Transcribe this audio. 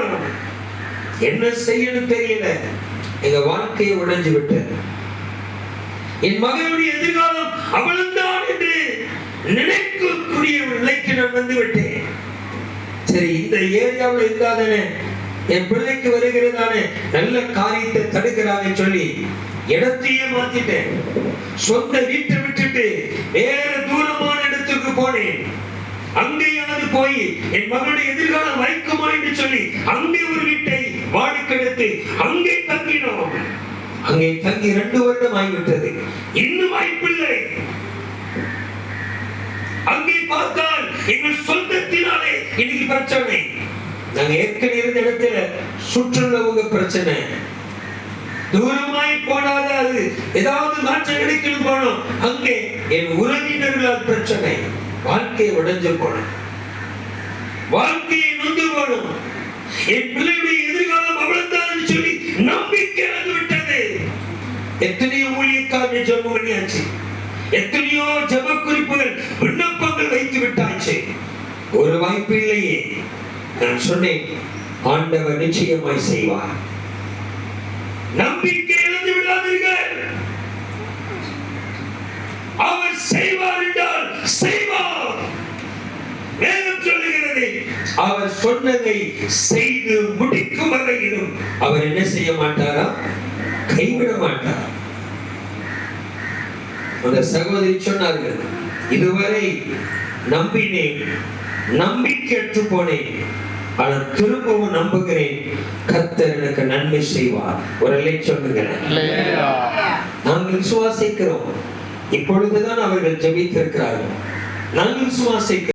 போனோம். என்ன செய்யணும் தெரியல. எங்க வாழ்க்கையை உடைஞ்சு விட்டது. என் மகனுடைய எதிர்காலம் அவள்தான் என்று நினைக்கக்கூடிய நிலைக்கு நான் வந்து விட்டேன். சரி, இந்த ஏரியாவில் இருந்தாதானே என் பிள்ளைக்கு வருகிறதானே நல்ல காரியத்தை தடுக்கிறாங்க சொல்லி இடத்தையே மாத்திட்டேன். சொந்த வீட்டை விட்டுட்டு வேற தூரமான இடத்துக்கு போனேன். அங்கேயாவது போய் என் மகனுடைய எதிர்காலம் வைக்குமா என்று சொல்லி அங்கே ஒரு வீட்டை வாடகைக்கு அங்கே தங்கினோம். அங்கே தங்கி 2 வருடம் ஆகிவிட்டது. இன்னும் வாய்ப்பில்லை. அங்கே பார்த்தால் எங்கள் சொந்தத்தினாலே இன்னைக்கு பிரச்சனை. நாங்க ஏற்கனவே இருந்த இடத்துல சுற்றுலவங்க பிரச்சனை. தூரமாய் போனாத அது ஏதாவது மாற்றம் கிடைக்கணும் போனோம். அங்கே என் உறவினர்களால் பிரச்சனை. வாழ்க்கையை உடைஞ்சு போனோம். வாழ்க்கையை நொந்து போனோம். என் பிள்ளையுடைய எதிர்காலம் அவ்வளவுதான் சொல்லி நம்பிக்கை இழந்து விட்டது. எத்தனையோ ஊழியக்காரர்கள் ஜெபம் பண்ணியாச்சு. எத்தனையோ ஜெப குறிப்புகள் விண்ணப்பங்கள் வைத்து விட்டாச்சு. ஒரு வாய்ப்பு இல்லையே. நான் சொன்னேன், ஆண்டவர் நிச்சயமாய் செய்வார். நம்பிக்கை இழந்து விடாதீர்கள். அவர் செய்வார் என்றால் செய்வார். வேதம் சொல்லுகிறது, அவர் சொன்னதை செய்து முடிக்கும் வரையிலும் அவர் என்ன செய்ய மாட்டாரா? கைவிட மாட்டார். அந்த சகோதரி சொன்னார்கள், இதுவரை நம்பினேன், நம்பிக்கையற்று போனேன், ஆனால் திரும்பவும் நம்புகிறேன், கர்த்தர் எனக்கு நன்மை செய்வார். ஒரு அல்லேலூயா சொல்லுங்க. நாங்கள் விசுவாசிக்கிறோம். இப்பொழுதுதான் அவர்கள் ஜெபித்திருக்கிறார்கள். நாங்கள் விசுவாசிக்கிறோம்.